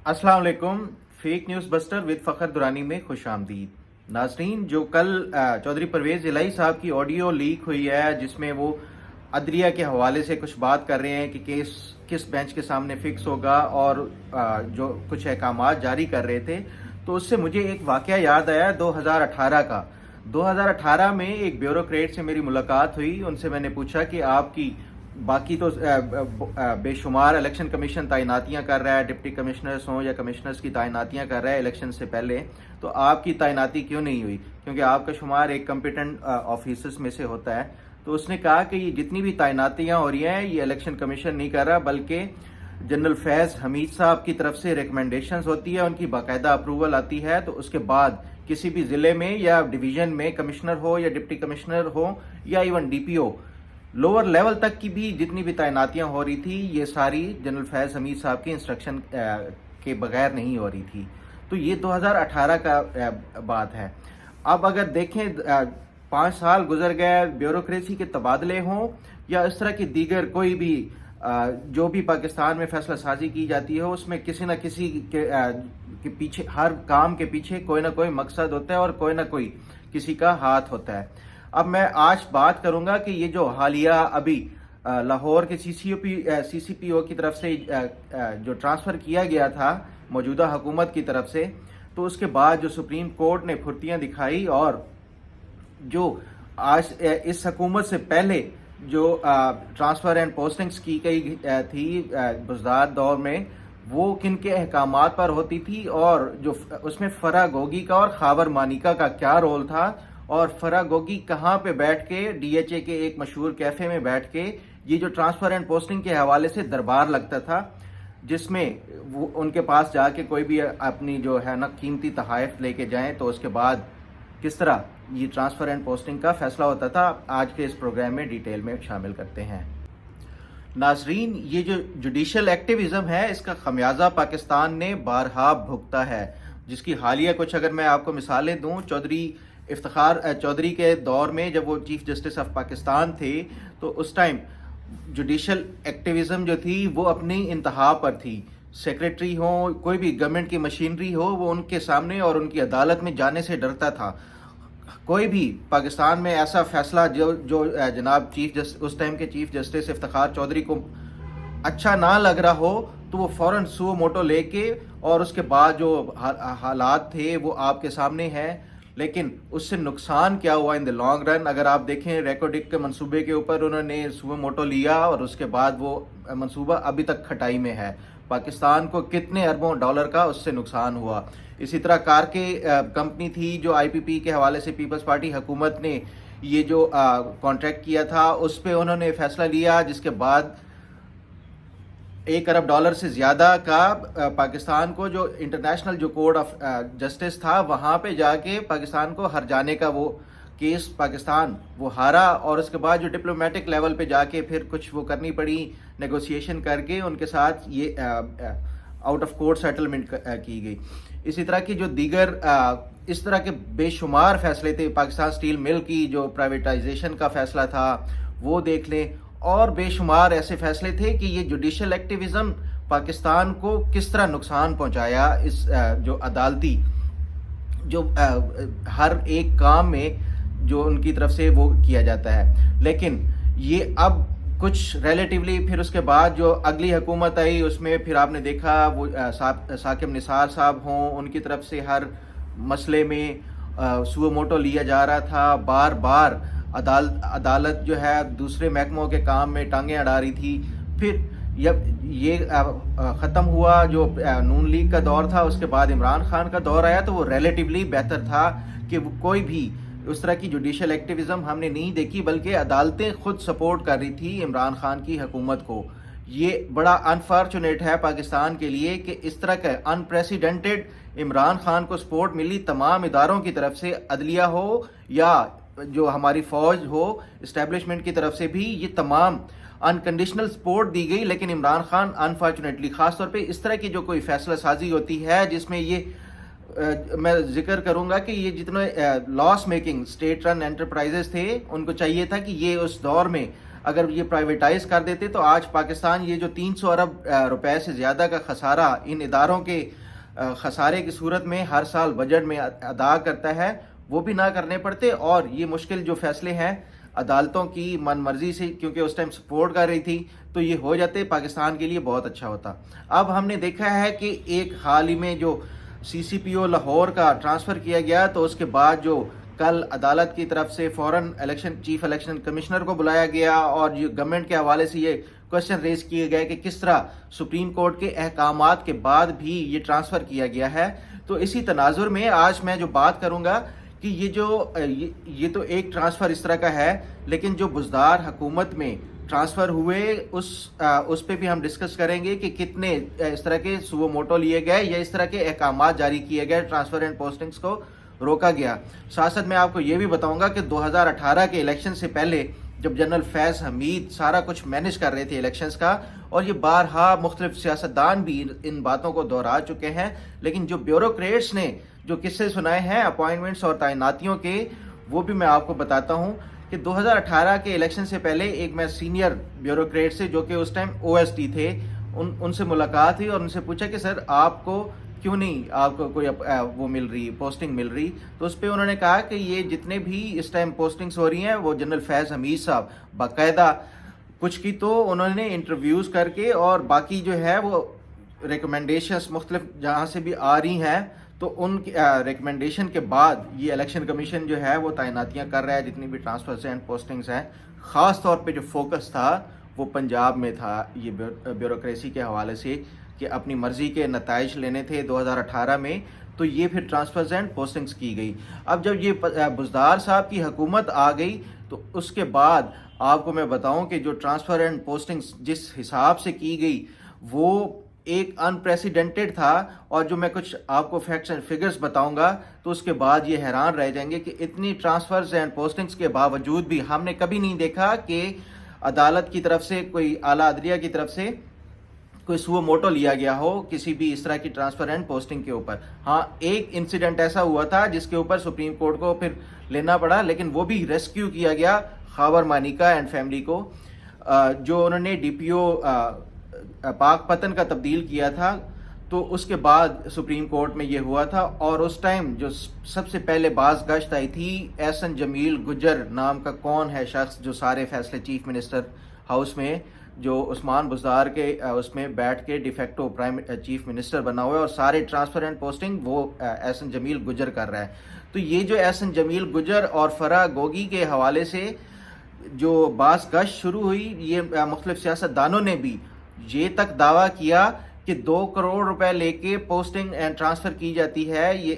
अस्सलाम वालेकुम। Fake news buster with Fakhar Durrani में खुश आमदीद। नाज़रीन, जो कल चौधरी परवेज़ इलाही साहब की ऑडियो लीक हुई है जिसमें वो अदलिया के हवाले से कुछ बात कर रहे हैं कि केस किस बेंच के सामने फिक्स होगा और जो कुछ अहकामात जारी कर रहे थे, तो उससे मुझे एक वाक़या याद आया 2018 का। 2018 में एक ब्यूरोक्रेट से मेरी मुलाकात हुई। उनसे मैंने पूछा कि आपकी बाकी तो बेशुमार इलेक्शन कमीशन तैनातियां कर रहा है, डिप्टी कमिश्नर्स हों या कमिश्नर्स की तैनातियां कर रहा है इलेक्शन से पहले, तो आपकी तैनाती क्यों नहीं हुई? क्योंकि आपका शुमार एक कम्पिटेंट ऑफिसर्स में से होता है। तो उसने कहा कि ये जितनी भी तैनातियां हो रही हैं ये इलेक्शन कमीशन नहीं कर रहा, बल्कि जनरल फैज़ हमीद साहब की तरफ से रिकमेंडेशंस होती है, उनकी बाकायदा अप्रूवल आती है, तो उसके बाद किसी भी ज़िले में या डिवीज़न में कमिश्नर हो या डिप्टी कमिश्नर हो या इवन डीपीओ लोअर लेवल तक की भी जितनी भी तैनातियां हो रही थी, ये सारी जनरल फैज़ हमीद साहब के इंस्ट्रक्शन के बगैर नहीं हो रही थी। तो ये 2018 का बात है। अब अगर देखें 5 साल गुजर गए, ब्यूरोक्रेसी के तबादले हों या इस तरह की दीगर कोई भी जो भी पाकिस्तान में फैसला साजी की जाती है, उसमें किसी न किसी के पीछे, हर काम के पीछे कोई ना कोई मकसद होता है और कोई ना कोई किसी का हाथ होता है। अब मैं आज बात करूंगा कि ये जो हालिया अभी लाहौर के सीसीपीओ की तरफ से जो ट्रांसफ़र किया गया था मौजूदा हुकूमत की तरफ से, तो उसके बाद जो सुप्रीम कोर्ट ने फुर्तियां दिखाई और जो आज इस हुकूमत से पहले जो ट्रांसफ़र एंड पोस्टिंग्स की गई थी बुज़दार दौर में, वो किन के अहकामात पर होती थी और जो उसमें फरा गोगी का और खावर मानिका का क्या रोल था, और फरा गोगी कहाँ पे बैठ के डीएचए के एक मशहूर कैफे में बैठ के ये जो ट्रांसफर एंड पोस्टिंग के हवाले से दरबार लगता था, जिसमें वो उनके पास जाके कोई भी अपनी जो है ना कीमती तहाइफ लेके जाएं, तो उसके बाद किस तरह ये ट्रांसफर एंड पोस्टिंग का फैसला होता था, आज के इस प्रोग्राम में डिटेल में शामिल करते हैं। नाजरीन, ये जो जुडिशल एक्टिविज्म है, इसका खमियाजा पाकिस्तान ने बारहा भुगता है, जिसकी हालिया कुछ अगर मैं आपको मिसालें दूं, चौधरी इफ्तिखार चौधरी के दौर में जब वो चीफ जस्टिस ऑफ पाकिस्तान थे, तो उस टाइम जुडिशल एक्टिविज्म जो थी वो अपनी इंतहा पर थी। सेक्रेटरी हो, कोई भी गवर्नमेंट की मशीनरी हो, वो उनके सामने और उनकी अदालत में जाने से डरता था। कोई भी पाकिस्तान में ऐसा फैसला जो जनाब उस टाइम के चीफ जस्टिस इफ्तिखार चौधरी को अच्छा ना लग रहा हो, तो वो फौरन सुओ मोटो लेके, और उसके बाद जो हालात थे वो आपके सामने हैं। लेकिन उससे नुकसान क्या हुआ इन द लॉन्ग रन? अगर आप देखें, रेकोडिक के मंसूबे के ऊपर उन्होंने सुओ मोटो लिया और उसके बाद वो मंसूबा अभी तक खटाई में है। पाकिस्तान को कितने अरबों डॉलर का उससे नुकसान हुआ। इसी तरह कार के कंपनी थी जो आईपीपी के हवाले से पीपल्स पार्टी हुकूमत ने ये जो कॉन्ट्रैक्ट किया था, उस पर उन्होंने फैसला लिया, जिसके बाद $1 अरब से ज्यादा का पाकिस्तान को जो इंटरनेशनल जो कोर्ट ऑफ जस्टिस था, वहां पे जाके पाकिस्तान को हर जाने का वो केस पाकिस्तान वो हारा, और उसके बाद जो डिप्लोमेटिक लेवल पे जाके फिर कुछ वो करनी पड़ी, नेगोशिएशन करके उनके साथ ये आउट ऑफ कोर्ट सेटलमेंट की गई। इसी तरह की जो दीगर इस तरह के बेशुमार फैसले थे, पाकिस्तान स्टील मिल की जो प्राइवेटाइजेशन का फैसला था वो देख लें, और बेशुमार ऐसे फैसले थे कि ये जुडिशल एक्टिविज्म पाकिस्तान को किस तरह नुकसान पहुंचाया। इस जो अदालती जो हर एक काम में जो उनकी तरफ से वो किया जाता है। लेकिन ये अब कुछ रिलेटिवली फिर उसके बाद जो अगली हुकूमत आई, उसमें फिर आपने देखा वो साकिब निसार साहब हों, उनकी तरफ से हर मसले में सुओ मोटो लिया जा रहा था। बार बार अदालत जो है दूसरे महकमों के काम में टांगें अड़ा रही थी। फिर जब ये ख़त्म हुआ जो नून लीग का दौर था, उसके बाद इमरान खान का दौर आया, तो वो रिलेटिवली बेहतर था कि वो कोई भी उस तरह की जुडिशल एक्टिविज्म हमने नहीं देखी, बल्कि अदालतें खुद सपोर्ट कर रही थी इमरान खान की हुकूमत को। ये बड़ा अनफॉर्चुनेट है पाकिस्तान के लिए कि इस तरह का अनप्रेसिडेंटेड इमरान खान को सपोर्ट मिली तमाम इदारों की तरफ से, अदलिया हो या जो हमारी फौज हो, इस्टेब्लिशमेंट की तरफ से भी ये तमाम अनकंडीशनल सपोर्ट दी गई। लेकिन इमरान खान अनफॉर्चुनेटली, खासतौर पे इस तरह की जो कोई फैसला साजी होती है जिसमें ये मैं जिक्र करूंगा कि ये जितने loss making state run enterprises थे, उनको चाहिए था कि ये उस दौर में اگر یہ پرائیویٹائز کر دیتے تو آج پاکستان یہ جو 300 ارب روپے سے زیادہ کا خسارہ ان اداروں کے خسارے کی صورت میں ہر سال بجٹ میں ادا کرتا ہے وہ بھی نہ کرنے پڑتے، اور یہ مشکل جو فیصلے ہیں عدالتوں کی من مرضی سے کیونکہ اس ٹائم سپورٹ کر رہی تھی تو یہ ہو جاتے، پاکستان کے لیے بہت اچھا ہوتا۔ اب ہم نے دیکھا ہے کہ ایک حال ہی میں جو سی پی او لاہور کا ٹرانسفر کیا گیا تو اس کے بعد جو کل عدالت کی طرف سے فوراً چیف الیکشن کمشنر کو بلایا گیا اور یہ گورنمنٹ کے حوالے سے یہ کوشچن ریز کیے گئے کہ کس طرح سپریم کورٹ کے احکامات کے بعد بھی یہ ٹرانسفر کیا گیا ہے۔ تو اسی تناظر میں آج میں جو بات کروں گا کہ یہ تو ایک ٹرانسفر اس طرح کا ہے، لیکن جو بزدار حکومت میں ٹرانسفر ہوئے اس پہ بھی ہم ڈسکس کریں گے کہ کتنے اس طرح کے سو موٹو لیے گئے یا اس طرح کے احکامات جاری کیے گئے، ٹرانسفر اینڈ پوسٹنگز کو روکا گیا۔ ساتھ ساتھ میں آپ کو یہ بھی بتاؤں گا کہ 2018 کے الیکشن سے پہلے جب جنرل فیض حمید سارا کچھ مینیج کر رہے تھے الیکشنز کا، اور یہ بارہا مختلف سیاستدان بھی ان باتوں کو دہرا چکے ہیں، لیکن جو بیوروکریٹس نے جو قصے سنائے ہیں اپوائنٹمنٹس اور تعیناتیوں کے، وہ بھی میں آپ کو بتاتا ہوں کہ 2018 کے الیکشن سے پہلے ایک میں سینئر بیوروکریٹ سے جو کہ اس ٹائم OST تھے ان سے ملاقات ہوئی اور ان سے پوچھا کہ سر آپ کو کیوں نہیں آپ کو کوئی وہ مل رہی پوسٹنگ مل رہی، تو اس پہ انہوں نے کہا کہ یہ جتنے بھی اس ٹائم پوسٹنگز ہو رہی ہیں وہ جنرل فیض حمید صاحب باقاعدہ کچھ کی تو انہوں نے انٹرویوز کر کے اور باقی جو ہے وہ ریکمنڈیشنز مختلف جہاں سے بھی آ رہی ہیں تو ان ریکمنڈیشن کے بعد یہ الیکشن کمیشن جو ہے وہ تعیناتیاں کر رہا ہے جتنی بھی ٹرانسفرز اینڈ پوسٹنگز ہیں۔ خاص طور پہ جو فوکس تھا وہ پنجاب میں تھا یہ بیوروکریسی کے حوالے سے کہ اپنی مرضی کے نتائج لینے تھے 2018 میں، تو یہ پھر ٹرانسفرز اینڈ پوسٹنگز کی گئی۔ اب جب یہ بزدار صاحب کی حکومت آ گئی تو اس کے بعد آپ کو میں بتاؤں کہ جو ٹرانسفر اینڈ پوسٹنگز جس حساب سے کی گئی وہ ایک انپریسیڈنٹڈ تھا، اور جو میں کچھ آپ کو فیکٹس اینڈ فگرز بتاؤں گا تو اس کے بعد یہ حیران رہ جائیں گے کہ اتنی ٹرانسفرز اینڈ پوسٹنگز کے باوجود بھی ہم نے کبھی نہیں دیکھا کہ عدالت کی طرف سے کوئی اعلیٰ عدلیہ کی طرف سے کوئی سو موٹو لیا گیا ہو کسی بھی اس طرح کی ٹرانسفر اینڈ پوسٹنگ کے اوپر۔ ہاں ایک انسیڈنٹ ایسا ہوا تھا جس کے اوپر سپریم کورٹ کو پھر لینا پڑا، لیکن وہ بھی ریسکیو کیا گیا خاور مانیکا اینڈ فیملی کو، جو انہوں نے DPO پاک پتن کا تبدیل کیا تھا، تو اس کے بعد سپریم کورٹ میں یہ ہوا تھا، اور اس ٹائم جو سب سے پہلے باز گشت آئی تھی احسن جمیل گجر نام کا کون ہے شخص جو سارے فیصلے چیف منسٹر ہاؤس میں جو عثمان بزدار کے اس میں بیٹھ کے ڈیفیکٹو چیف منسٹر بنا ہوا ہے اور سارے ٹرانسفر اینڈ پوسٹنگ وہ احسن جمیل گجر کر رہا ہے۔ تو یہ جو احسن جمیل گجر اور فرح گوگی کے حوالے سے جو باز گشت شروع ہوئی، یہ مختلف سیاستدانوں نے بھی یہ تک دعویٰ کیا کہ 2 کروڑ روپے لے کے پوسٹنگ اینڈ ٹرانسفر کی جاتی ہے یہ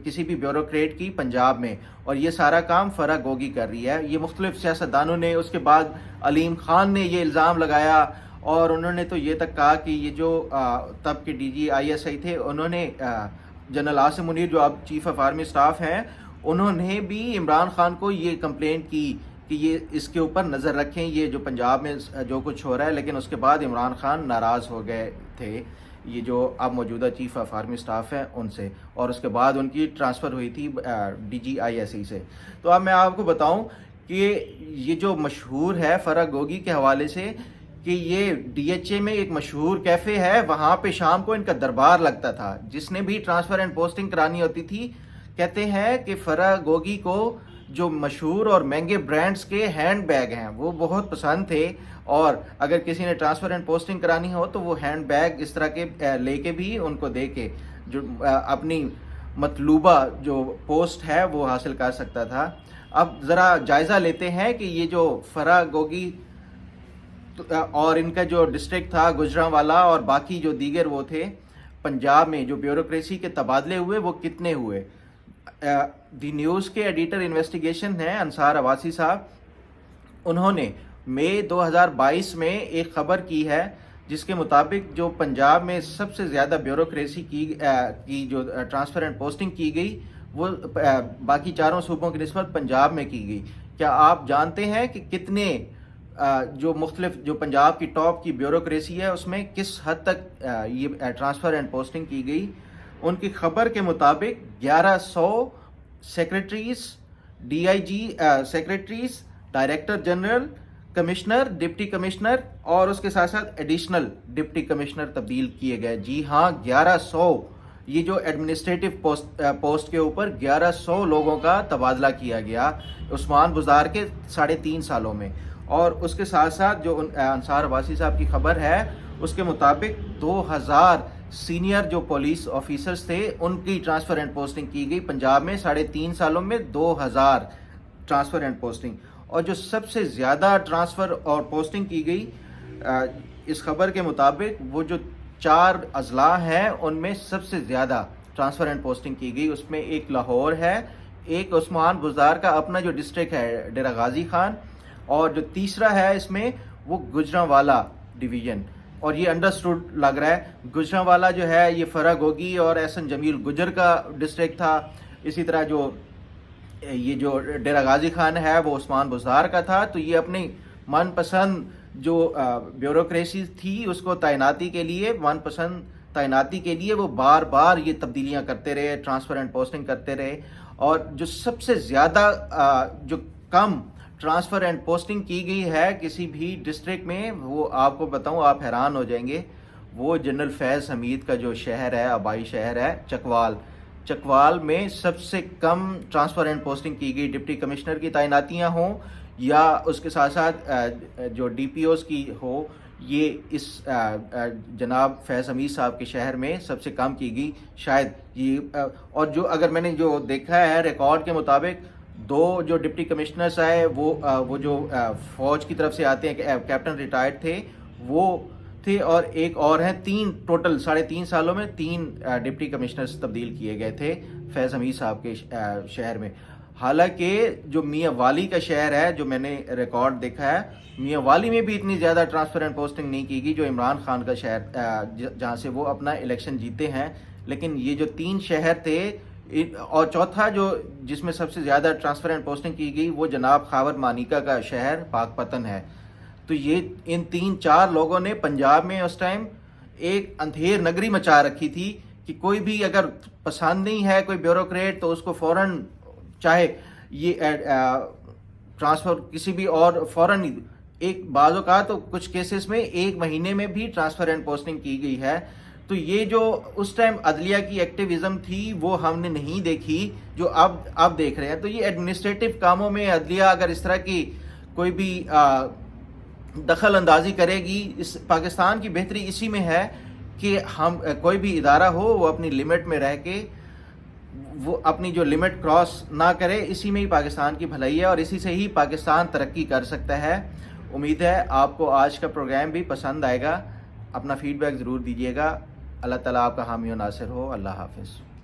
کسی بھی بیوروکریٹ کی پنجاب میں، اور یہ سارا کام فرح گوگی کر رہی ہے۔ یہ مختلف سیاستدانوں نے، اس کے بعد علیم خان نے یہ الزام لگایا، اور انہوں نے تو یہ تک کہا کہ یہ جو تب کے DG ISI تھے انہوں نے جنرل عاصم منیر جو اب چیف آف آرمی اسٹاف ہیں انہوں نے بھی عمران خان کو یہ کمپلینٹ کی کہ یہ اس کے اوپر نظر رکھیں یہ جو پنجاب میں جو کچھ ہو رہا ہے، لیکن اس کے بعد عمران خان ناراض ہو گئے تھے یہ جو اب موجودہ چیف آف آرمی اسٹاف ہیں ان سے، اور اس کے بعد ان کی ٹرانسفر ہوئی تھی DG ISI سے۔ تو اب میں آپ کو بتاؤں کہ یہ جو مشہور ہے فرح گوگی کے حوالے سے کہ یہ DHA میں ایک مشہور کیفے ہے، وہاں پہ شام کو ان کا دربار لگتا تھا، جس نے بھی ٹرانسفر اینڈ پوسٹنگ کرانی ہوتی تھی کہتے ہیں کہ فرح گوگی کو جو مشہور اور مہنگے برانڈز کے ہینڈ بیگ ہیں وہ بہت پسند تھے، اور اگر کسی نے ٹرانسفر اینڈ پوسٹنگ کرانی ہو تو وہ ہینڈ بیگ اس طرح کے لے کے بھی ان کو دے کے جو اپنی مطلوبہ جو پوسٹ ہے وہ حاصل کر سکتا تھا۔ اب ذرا جائزہ لیتے ہیں کہ یہ جو فرح گوگی اور ان کا جو ڈسٹرکٹ تھا گجرانوالا اور باقی جو دیگر وہ تھے پنجاب میں جو بیوروکریسی کے تبادلے ہوئے وہ کتنے ہوئے۔ دی نیوز کے ایڈیٹر انویسٹیگیشن ہیں انصار عواسی صاحب، انہوں نے مئی 2022 میں ایک خبر کی ہے جس کے مطابق جو پنجاب میں سب سے زیادہ بیوروکریسی کی جو ٹرانسفر اینڈ پوسٹنگ کی گئی وہ باقی چاروں صوبوں کی نسبت پنجاب میں کی گئی۔ کیا آپ جانتے ہیں کہ کتنے جو مختلف جو پنجاب کی ٹاپ کی بیوروکریسی ہے اس میں کس حد تک یہ ٹرانسفر اینڈ پوسٹنگ کی گئی؟ ان کی خبر کے مطابق 1100 secretaries, DIG secretaries, director general, commissioner, deputy commissioner और उसके साथ साथ एडिशनल डिप्टी कमिश्नर तब्दील किए गए। जी हाँ, 1100 ये जो एडमिनिस्ट्रेटिव पोस्ट के ऊपर 1100 लोगों का तबादला किया गया उस्मान बुज़दार के 3.5 सालों में। और उसके साथ साथ जो अंसार अब्बासी साहब की खबर है उसके मुताबिक 2000 सीनियर जो पुलिस ऑफिसर्स थे उनकी ट्रांसफ़र एंड पोस्टिंग की गई पंजाब में 3.5 सालों में 2000 ट्रांसफ़र एंड पोस्टिंग। और जो सबसे ज़्यादा ट्रांसफ़र और पोस्टिंग की गई इस खबर के मुताबिक वो जो 4 अजला हैं उनमें सबसे ज़्यादा ट्रांसफ़र एंड पोस्टिंग की गई। उसमें एक लाहौर है, एक उस्मान बुज़दार का अपना जो डिस्ट्रिक्ट है डेरा गाजी खान, और जो तीसरा है इसमें वो गुजरांवाला डिवीज़न। और ये अंडरस्टूड लग रहा है, गुजरांवाला जो है ये फरागोगी और एहसन जमील गुजर का डिस्ट्रिक्ट था। इसी तरह ये जो डेरा गाजी खान है वो उस्मान बुज़दार का था। तो ये अपनी मनपसंद जो ब्यूरोक्रेसी थी उसको तैनाती के लिए, मनपसंद तैनाती के लिए वो बार बार ये तब्दीलियां करते रहे, ट्रांसफ़र एंड पोस्टिंग करते रहे। और जो सबसे ज़्यादा जो कम ट्रांसफ़र एंड पोस्टिंग की गई है किसी भी डिस्ट्रिक्ट में, वो आपको बताऊं आप हैरान हो जाएंगे, वो जनरल फैज़ हमीद का जो शहर है, आबाई शहर है चकवाल में सबसे कम ट्रांसफ़र एंड पोस्टिंग की गई। डिप्टी कमिश्नर की तैनातियां हों या उसके साथ साथ जो डीपीओज़ की हो, ये इस जनाब फैज़ हमीद साहब के शहर में सबसे कम की गई शायद ये। और जो अगर मैंने जो देखा है रिकॉर्ड के मुताबिक 2 जो डिप्टी कमिश्नर्स आए वो जो फ़ौज की तरफ से आते हैं, कैप्टन रिटायर्ड थे वो थे, और एक और हैं। 3 टोटल 3.5 सालों में 3 डिप्टी कमिश्नर्स तब्दील किए गए थे फैज़ हमीद साहब के शहर में। हालांकि जो मियाँ वाली का शहर है, जो मैंने रिकॉर्ड देखा है, मियाँ वाली में भी इतनी ज़्यादा ट्रांसफ़र एंड पोस्टिंग नहीं की गई जो इमरान खान का शहर जहाँ से वो अपना इलेक्शन जीते हैं। लेकिन ये जो 3 शहर थे, और चौथा जो जिसमें सबसे ज़्यादा ट्रांसफ़र एंड पोस्टिंग की गई वो जनाब खावर मानिका का शहर पाकपतन है। तो ये इन 3-4 लोगों ने पंजाब में उस टाइम एक अंधेर नगरी मचा रखी थी कि कोई भी अगर पसंद नहीं है कोई ब्यूरोक्रेट तो उसको फ़ौरन, चाहे ये ट्रांसफ़र किसी भी और फ़ौरन, एक बाज़ औक़ात तो कुछ केसेस में 1 महीने में भी ट्रांसफ़र एंड पोस्टिंग की गई है। तो ये जो उस टाइम अदलिया की एक्टिविज़म थी वो हमने नहीं देखी जो अब देख रहे हैं। तो ये एडमिनिस्ट्रेटिव कामों में अदलिया अगर इस तरह की कोई भी दखल अंदाजी करेगी, इस पाकिस्तान की बेहतरी इसी में है कि हम कोई भी इदारा हो वो अपनी लिमिट में रह के वो अपनी जो लिमिट क्रॉस ना करे। इसी में ही पाकिस्तान की भलाई है और इसी से ही पाकिस्तान तरक्की कर सकता है। उम्मीद है आपको आज का प्रोग्राम भी पसंद आएगा। अपना फीडबैक ज़रूर दीजिएगा। अल्लाह ताला आपका हामी और नासिर हो। अल्लाह हाफिज़।